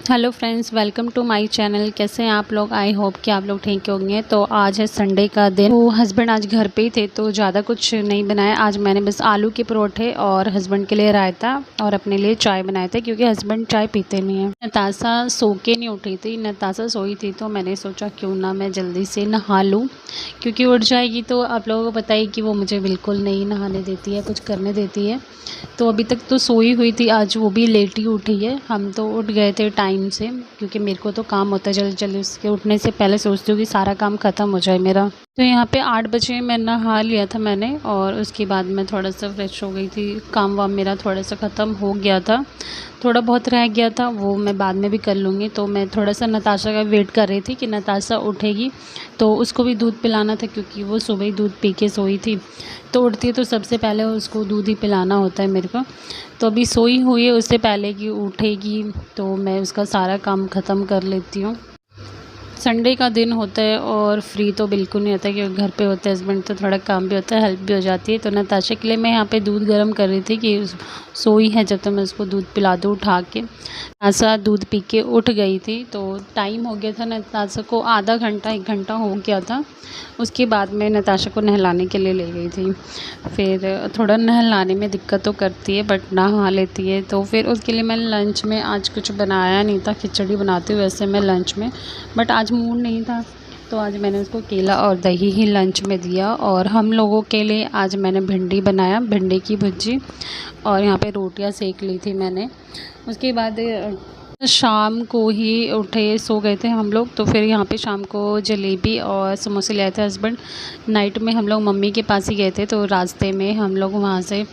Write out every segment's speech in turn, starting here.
Hello friends, welcome to my channel. कैसे हैं आप लोग? आई होप कि आप लोग ठीक होंगे। तो आज है संडे का दिन। तो हस्बैंड आज घर पे ही थे तो ज़्यादा कुछ नहीं बनाया। आज मैंने बस आलू के परोठे और हस्बैंड के लिए रायता और अपने लिए चाय बनाए थे, क्योंकि हस्बैंड चाय पीते नहीं हैं। नताशा सो के नहीं उठी थी। नताशा सोई थी तो मैंने सोचा क्यों ना मैं जल्दी से नहा लूँ, क्योंकि उठ जाएगी तो आप लोगों को पता ही कि वो मुझे बिल्कुल नहीं नहाने देती है, कुछ करने देती है। तो अभी तक तो सोई हुई थी, आज वो भी लेट ही उठी है। हम तो उठ गए थे टाइम से, क्योंकि मेरे को तो काम होता है जल्दी जल्दी। उसके उठने से पहले सोचती हूँ कि सारा काम ख़त्म हो जाए मेरा। तो यहाँ पे 8 बजे मैं नहा लिया था मैंने, और उसके बाद मैं थोड़ा सा फ्रेश हो गई थी। काम वाम मेरा थोड़ा सा ख़त्म हो गया था, थोड़ा बहुत रह गया था, वो मैं बाद में भी कर लूँगी। तो मैं थोड़ा सा नताशा का वेट कर रही थी कि नताशा उठेगी तो उसको भी दूध पिलाना था, क्योंकि वो सुबह ही दूध पी के सोई थी। तो उठती है तो सबसे पहले उसको दूध ही पिलाना होता है मेरे को। तो अभी सोई हुई है, उससे पहले कि उठेगी तो मैं उसका सारा काम ख़त्म कर लेती हूँ। संडे का दिन होता है और फ्री तो बिल्कुल नहीं होता, क्योंकि घर पे होते हैं हस्बैंड तो थोड़ा काम भी होता है, हेल्प भी हो जाती है। तो नताशा के लिए मैं यहाँ पे दूध गर्म कर रही थी कि सोई है जब तक मैं उसको दूध पिला दूँ उठा के। नताशा दूध पी के उठ गई थी तो टाइम हो गया था नताशा को, आधा घंटा 1 घंटा हो गया था। उसके बाद मैं नताशा को नहलाने के लिए ले गई थी। फिर थोड़ा नहलाने में दिक्कत तो करती है बट नहा लेती है। तो फिर उसके लिए मैंने लंच में आज कुछ बनाया नहीं था, खिचड़ी बनाती हूँ वैसे मैं लंच में, बट आज मूड नहीं था तो आज मैंने उसको केला और दही ही लंच में दिया। और हम लोगों के लिए आज मैंने भिंडी बनाया, भिंडी की भुर्जी, और यहाँ पे रोटियां सेक ली थी मैंने। उसके बाद शाम को ही उठे, सो गए थे हम लोग। तो फिर यहाँ पे शाम को जलेबी और समोसे ले आए थे हस्बैंड। नाइट में हम लोग मम्मी के पास ही गए थे, तो रास्ते में हम लोग वहाँ से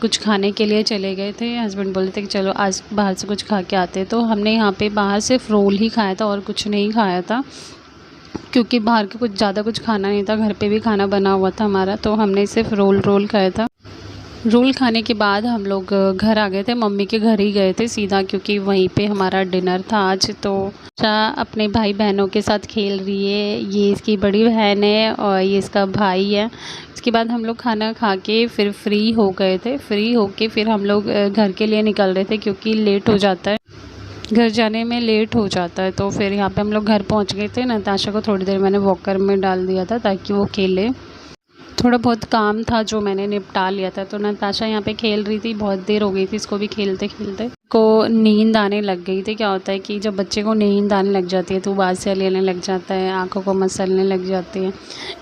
कुछ खाने के लिए चले गए थे। हस्बैंड बोले थे कि चलो आज बाहर से कुछ खा के आते हैं। तो हमने यहाँ पे बाहर सिर्फ रोल ही खाया था और कुछ नहीं खाया था, क्योंकि बाहर के कुछ ज़्यादा कुछ खाना नहीं था। घर पे भी खाना बना हुआ था हमारा, तो हमने सिर्फ रोल खाया था। रोल खाने के बाद हम लोग घर आ गए थे, मम्मी के घर ही गए थे सीधा, क्योंकि वहीं पे हमारा डिनर था आज। तो अपने भाई बहनों के साथ खेल रही है, ये इसकी बड़ी बहन है और ये इसका भाई है। उसके बाद हम लोग खाना खा के फिर फ्री हो गए थे। फ्री होके फिर हम लोग घर के लिए निकल रहे थे, क्योंकि लेट हो जाता है, घर जाने में लेट हो जाता है। तो फिर यहाँ पे हम लोग घर पहुँच गए थे। नताशा को थोड़ी देर मैंने वॉकर में डाल दिया था ताकि वो खेले। थोड़ा बहुत काम था जो मैंने निपटा लिया था। तो नताशा यहाँ पे खेल रही थी, बहुत देर हो गई थी इसको भी खेलते खेलते। को नींद आने लग गई थी। क्या होता है कि जब बच्चे को नींद आने लग जाती है तो उबासियाँ लेने लग जाता है, आंखों को मसलने लग जाती है,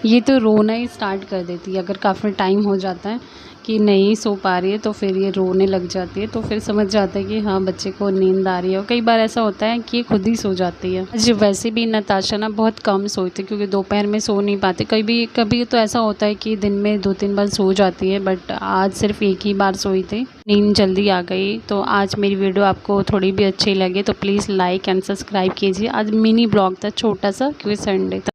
ये तो रोना ही स्टार्ट कर देती है। अगर काफ़ी टाइम हो जाता है कि नहीं सो पा रही है तो फिर ये रोने लग जाती है। तो फिर समझ जाता है कि हाँ बच्चे को नींद आ रही है। और कई बार ऐसा होता है कि ये खुद ही सो जाती है। आज वैसे भी नताशा ना बहुत कम सोती है, क्योंकि दोपहर में सो नहीं पाती। कभी कभी तो ऐसा होता है कि दिन में 2-3 बार सो जाती है, बट आज सिर्फ एक ही बार सोई थी, नींद जल्दी आ गई। तो आज मेरी वीडियो आपको थोड़ी भी अच्छी लगे तो प्लीज़ लाइक एंड सब्सक्राइब कीजिए। आज मिनी ब्लॉग था छोटा सा, क्योंकि संडे था।